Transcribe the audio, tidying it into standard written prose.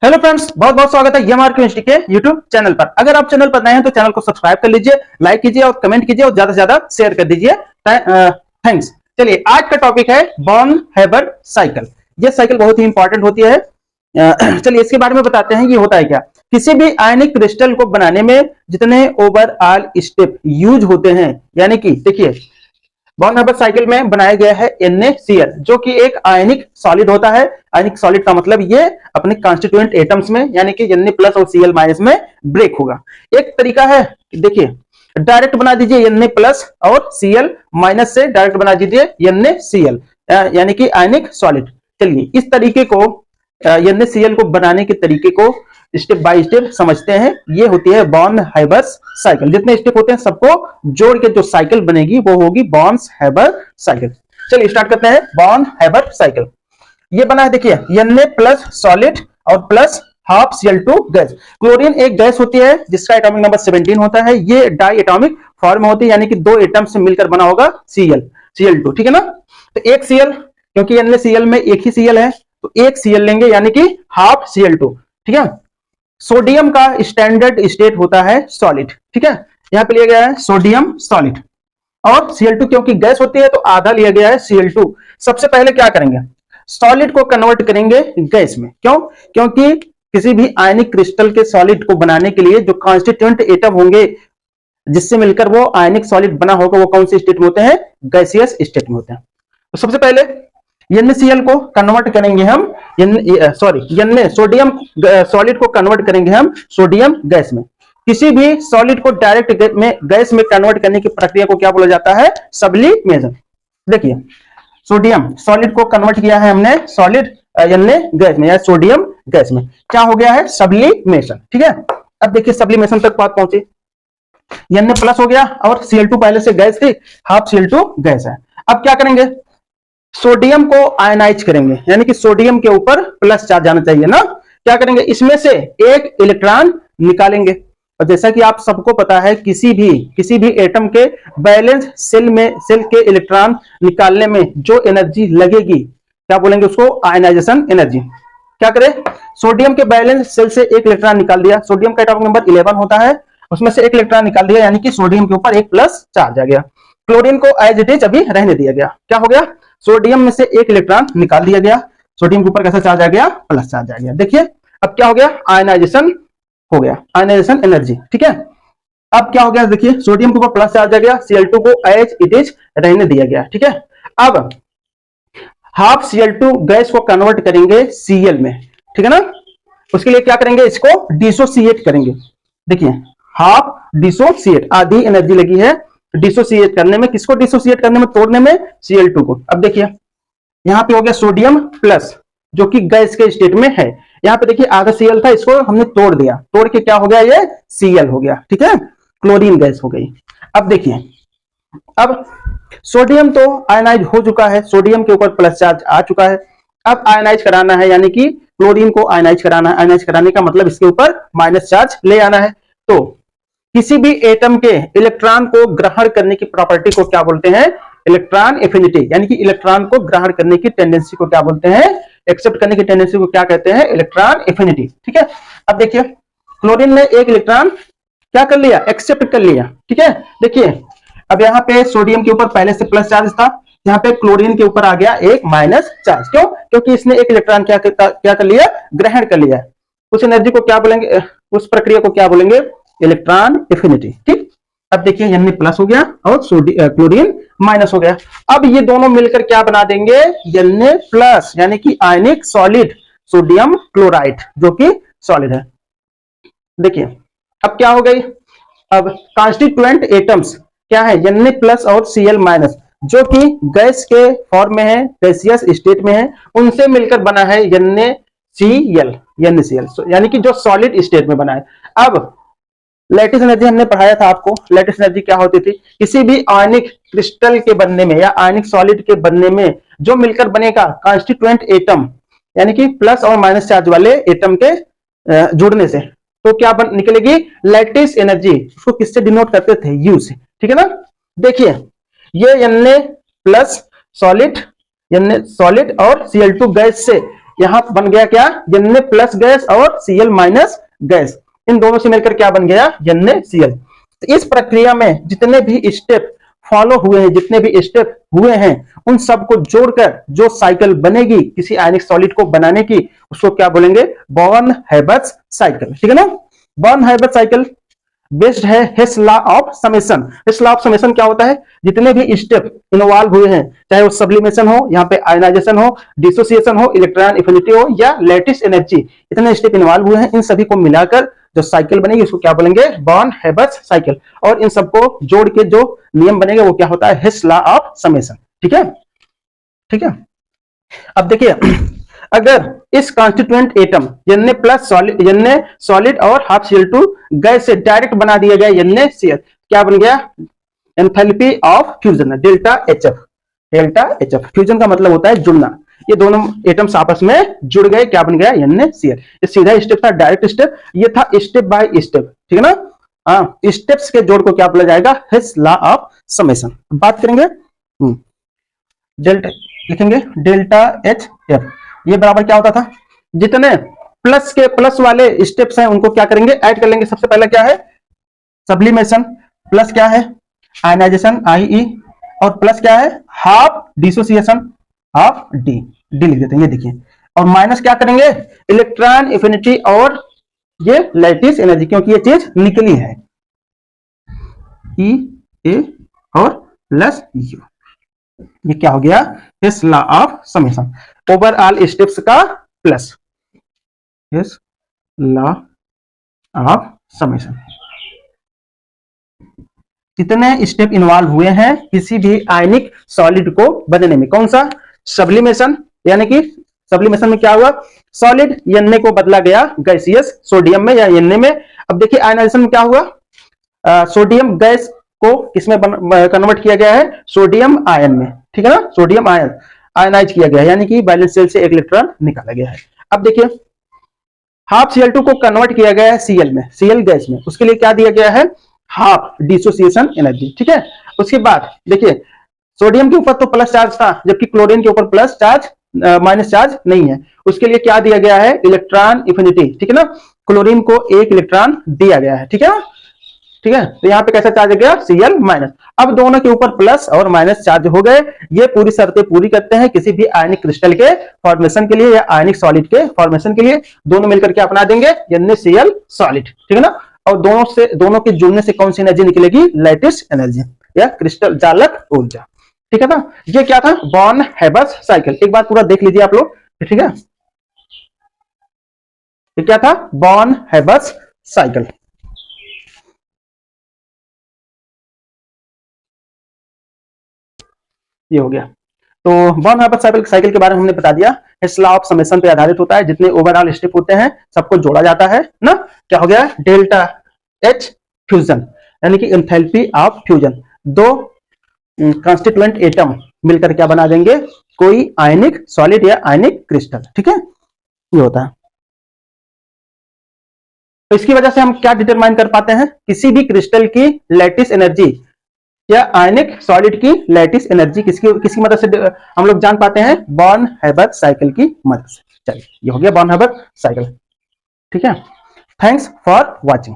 Hello friends, बहुत बहुत स्वागत है एमआर केमिस्ट्री के यूट्यूब चैनल पर। अगर आप चैनल पर नए हैं तो चैनल को सब्सक्राइब कर लीजिए, लाइक कीजिए और कमेंट कीजिए और ज्यादा से ज्यादा शेयर कर दीजिए। थैंक्स। चलिए, आज का टॉपिक है बॉर्न हैबर साइकिल। ये साइकिल बहुत ही इंपॉर्टेंट होती है। चलिए इसके बारे में बताते हैं, ये होता है क्या। किसी भी आयनिक क्रिस्टल को बनाने में जितने ओवरऑल स्टेप यूज होते हैं, यानी कि देखिए बॉर्न हैबर साइकिल में बनाया गया है NaCl, जो कि एक आयनिक सॉलिड होता है। आयनिक सॉलिड का मतलब ये अपने कॉन्स्टिट्यूएंट एटम्स में यानी कि Na प्लस और Cl माइनस में ब्रेक होगा। एक तरीका है, देखिए डायरेक्ट बना दीजिए Na प्लस और Cl माइनस से डायरेक्ट बना दीजिए NaCl, यानी कि आयनिक सॉलिड। चलिए इस तरीके को NaCl को बनाने के तरीके को स्टेप बाय स्टेप समझते हैं। ये होती है बॉर्न हैबर साइकिल। जितने स्टेप होते हैं सबको जोड़ के जो साइकिल बनेगी वो होगी बॉर्न हैबर साइकिल। चलिए स्टार्ट करते हैं बॉर्न हैबर साइकिल। ये बना है, देखिए Na प्लस सॉलिड और plus half Cl2 gas. Chlorine एक गैस होती है जिसका एटॉमिक नंबर 17 होता है। ये डाई एटॉमिक फॉर्म होती है, यानी कि दो एटम से मिलकर बना होगा Cl2, ठीक है ना। तो एक Cl, क्योंकि NaCl में एक ही Cl है तो एक Cl लेंगे यानी कि हाफ Cl2, ठीक है। सोडियम का स्टैंडर्ड स्टेट होता है सॉलिड, ठीक है। यहां पे लिया गया है सोडियम सॉलिड और Cl2 क्योंकि गैस होती है तो आधा लिया गया है Cl2। सबसे पहले क्या करेंगे, सॉलिड को कन्वर्ट करेंगे गैस में। क्यों? क्योंकि किसी भी आयनिक क्रिस्टल के सॉलिड को बनाने के लिए जो कॉन्स्टिट्यूएंट एटम होंगे जिससे मिलकर वो आयनिक सॉलिड बना होगा वो कौन से स्टेट में होते हैं, गैसियस स्टेट में होते हैं। तो सबसे पहले NaCl को कन्वर्ट करेंगे हम सोडियम सॉलिड को कन्वर्ट करेंगे हम सोडियम गैस में। किसी भी सॉलिड को डायरेक्ट गैस में कन्वर्ट करने की प्रक्रिया को क्या बोला जाता है, सब्लिमेशन। देखिए सोडियम सॉलिड को कन्वर्ट किया है हमने सॉलिड Na गैस में या सोडियम गैस में, क्या हो गया है, सब्लिमेशन, ठीक है। अब देखिए सब्लिमेशन तक बात पहुंची, Na प्लस हो गया और Cl2 पहले से गैस थी, हाफ Cl2 गैस है। अब क्या करेंगे, सोडियम को आयनाइज करेंगे, यानी कि सोडियम के ऊपर प्लस चार्ज आना चाहिए ना। क्या करेंगे, इसमें से एक इलेक्ट्रॉन निकालेंगे। और जैसा कि आप सबको पता है किसी भी एटम के बैलेंस सेल के इलेक्ट्रॉन निकालने में जो एनर्जी लगेगी क्या बोलेंगे उसको, आयनाइजेशन एनर्जी। क्या करें, सोडियम के बैलेंस सेल से एक इलेक्ट्रॉन निकाल दिया। सोडियम का एटॉमिक नंबर 11 होता है, उसमें से एक इलेक्ट्रॉन निकाल दिया, यानी कि सोडियम के ऊपर एक प्लस चार्ज आ गया। क्लोरीन को एज इट इज अभी रहने दिया गया। क्या हो गया, सोडियम में से एक इलेक्ट्रॉन निकाल दिया गया, सोडियम के ऊपर कैसा चार्ज आ गया, प्लस चार्ज आ गया। देखिए अब क्या हो गया, आयनाइजेशन हो गया, आयनाइजेशन एनर्जी, ठीक है। अब क्या हो गया, देखिए सोडियम के ऊपर प्लस चार्ज आ गया, Cl2 को एज इट इज रहने दिया गया, ठीक है। अब हाफ Cl2 गैस को कन्वर्ट करेंगे Cl में, ठीक है ना। उसके लिए क्या करेंगे, इसको डिसोसिएट करेंगे। देखिए हाफ डिसोसिएट, आधी एनर्जी लगी है डिसोसिएट करने में। किसको डिसोसिएट करने में, तोड़ने में, Cl2 को। अब देखिए यहां पे हो गया सोडियम प्लस जो कि गैस के स्टेट में है। यहां पे देखिए आधा Cl था, इसको हमने तोड़ दिया, तोड़ के क्या हो गया, ये Cl हो गया, ठीक है, क्लोरीन गैस हो गई। अब देखिए अब सोडियम तो आयनाइज हो चुका है, सोडियम के ऊपर प्लस चार्ज आ चुका है। अब आयनाइज कराना है, यानी कि क्लोरीन को आयनाइज कराना है। आयनाइज कराने का मतलब इसके ऊपर माइनस चार्ज ले आना है। तो किसी भी एटम के इलेक्ट्रॉन को ग्रहण करने की प्रॉपर्टी को क्या बोलते हैं, इलेक्ट्रॉन एफिनिटी, यानी कि इलेक्ट्रॉन को ग्रहण करने की टेंडेंसी को क्या बोलते हैं, एक्सेप्ट करने की टेंडेंसी को क्या कहते हैं, इलेक्ट्रॉन एफिनिटी, ठीक है। अब देखिए क्लोरीन ने एक इलेक्ट्रॉन क्या कर लिया, एक्सेप्ट कर लिया, ठीक है। देखिए अब यहाँ पे सोडियम के ऊपर पहले से प्लस चार्ज था, यहाँ पे क्लोरीन के ऊपर आ गया एक माइनस चार्ज। क्यों? क्योंकि इसने एक इलेक्ट्रॉन क्या कर लिया, ग्रहण कर लिया। उस एनर्जी को क्या बोलेंगे, उस प्रक्रिया को क्या बोलेंगे, इलेक्ट्रॉन एफिनिटी, ठीक। अब देखिए Na प्लस हो गया और क्लोरीन माइनस हो गया। अब ये दोनों मिलकर क्या बना देंगे, Na प्लस, यानी कि आयनिक सॉलिड सोडियम क्लोराइड, जो कि सॉलिड है। देखिए अब क्या हो गई, अब कॉन्स्टिट्यूएंट एटम्स क्या है, Na प्लस और Cl माइनस, जो कि गैस के फॉर्म में है, गैसियस स्टेट में है, उनसे मिलकर बना है NaCl, यानी कि जो सॉलिड स्टेट में बना है। अब लैटिस एनर्जी हमने पढ़ाया था आपको, लैटिस एनर्जी क्या होती थी, किसी भी आयनिक क्रिस्टल के बनने में या आयनिक सॉलिड के बनने में जो मिलकर बनेगा कॉन्स्टिट्यूएंट एटम, यानी कि प्लस और माइनस चार्ज वाले एटम के जुड़ने से, तो क्या निकलेगी, लैटिस एनर्जी। उसको किससे डिनोट करते थे, U से, ठीक है ना। देखिए ये Na प्लस सॉलिड और Cl2 गैस से यहाँ बन गया क्या, Na प्लस गैस और Cl माइनस गैस, इन दोनों से मिलकर क्या बन गया, NaCl। तो इस प्रक्रिया में जितने भी स्टेप फॉलो हुए हैं, जितने भी स्टेप हुए हैं, उन सबको जोड़कर जो साइकिल बनेगी किसी आयनिक सॉलिड को बनाने की, उसको क्या बोलेंगे, बॉर्न हैबर्स साइकिल। ठीक है ना। बॉर्न हैबर्स साइकिल बेस्ड है Hess law of summation. Hess law of summation क्या होता है, जितने भी स्टेप इन्वॉल्व हुए हैं, चाहे वो सब्लिमेशन हो, यहाँ पे आयनाइजेशन हो, डिसोसिएशन हो, इलेक्ट्रॉन एफिनिटी हो या लैटिस एनर्जी, इतने स्टेप इन्वॉल्व हुए हैं, इन सभी को मिलाकर जो साइकिल बनेगी उसको क्या बोलेंगे, बॉर्न हैबर्स साइकिल। और इन सबको जोड़ के जो नियम बनेगा वो क्या होता है, हेस लॉ ऑफ समेशन। ठीक है, ठीक है। अब देखिए, अगर इस constituent atom Na plus solid और हाफ Cl2 गैस से डायरेक्ट बना दिया गया NaCl, क्या बन गया, enthalpy of fusion delta HF। Delta HF fusion का मतलब होता है जुड़ना, ये दोनों एटम्स आपस में जुड़ गए, क्या बन गया, NaCl। ये सीधा स्टेप था, डायरेक्ट स्टेप, ये था स्टेप बाय स्टेप। ठीक है ना। हाँ, स्टेप्स के जोड़ को क्या बोला जाएगा, हेस लॉ ऑफ समेशन। बात करेंगे, डेल्टा लिखेंगे, डेल्टा HF ये बराबर क्या होता था, जितने प्लस के प्लस वाले स्टेप्स हैं उनको क्या करेंगे, ऐड कर लेंगे। सबसे पहला क्या है, सब्लिमेशन, प्लस क्या है, आयनाइजेशन IE, और प्लस क्या है, हाफ डिसोसिएशन, हाफ डी लिख देते हैं, ये देखिए। और माइनस क्या करेंगे, इलेक्ट्रॉन एफिनिटी और ये लैटिस एनर्जी, क्योंकि ये चीज निकली है, E और प्लस U, ये क्या हो गया, इस law of summation, overall steps का प्लस, इस लॉ ऑफ समेशन। कितने स्टेप इन्वॉल्व हुए हैं किसी भी आयनिक सॉलिड को बनने में, कौन सा, सब्लिमेशन, यानी कि सब्लिमेशन में क्या हुआ, सॉलिड Na को बदला गया गैसियस सोडियम में या Na में। अब देखिए आयनाइजेशन में क्या हुआ, सोडियम गैस को किसमें कन्वर्ट किया गया है, सोडियम आयन में। ठीक है ना, सोडियम आयन आयनाइज किया गया है, यानी कि वैलेंस शेल से एक इलेक्ट्रॉन निकाला गया है। अब देखिए हाफ Cl2 को कन्वर्ट किया गया है Cl में, Cl गैस में, उसके लिए क्या दिया गया है, हाफ डिसोसिएशन एनर्जी। ठीक है। उसके बाद देखिए सोडियम के ऊपर तो प्लस चार्ज था, जबकि क्लोरीन के ऊपर प्लस चार्ज माइनस चार्ज नहीं है, उसके लिए क्या दिया गया है, इलेक्ट्रॉन एफिनिटी। ठीक है ना, क्लोरीन को एक इलेक्ट्रॉन दिया गया है। ठीक है, ठीक है। तो यहाँ पे कैसा चार्ज गया, Cl माइनस। अब दोनों के ऊपर प्लस और माइनस चार्ज हो गए, ये पूरी शर्तें पूरी करते हैं किसी भी आयनिक क्रिस्टल के फॉर्मेशन के लिए या आयनिक सॉलिड के फॉर्मेशन के लिए। दोनों मिलकर के अपना देंगे NaCl सॉलिड। ठीक है ना। और दोनों के जुड़ने से कौन सी एनर्जी निकलेगी, लैटिस एनर्जी या क्रिस्टल जालक ऊर्जा। ठीक है ना। ये क्या था, बॉर्न हैबर्स साइकिल। एक बार पूरा देख लीजिए आप लोग। ठीक है, ये क्या था, बॉर्न हैबर्स साइकिल। ये हो गया। तो बॉर्न हैबर्स साइकिल के बारे में हमने बता दिया, हेस लॉ ऑफ समेशन पे आधारित होता है, जितने ओवरऑल स्टेप होते हैं सबको जोड़ा जाता है ना। क्या हो गया, डेल्टा H फ्यूजन, यानी कि एंथैल्पी ऑफ फ्यूजन, दो कॉन्स्टिट्यूएंट एटम मिलकर क्या बना देंगे, कोई आयनिक सॉलिड या आयनिक क्रिस्टल। ठीक है, ये होता है। तो इसकी वजह से हम क्या डिटरमाइन कर पाते हैं, किसी भी क्रिस्टल की लैटिस एनर्जी या आयनिक सॉलिड की लैटिस एनर्जी किसकी मदद से हम लोग जान पाते हैं, बॉर्न हैबर्स साइकिल की मदद से। चलिए, ये हो गया बॉर्न हैबर्स साइकिल। ठीक है, थैंक्स फॉर वॉचिंग।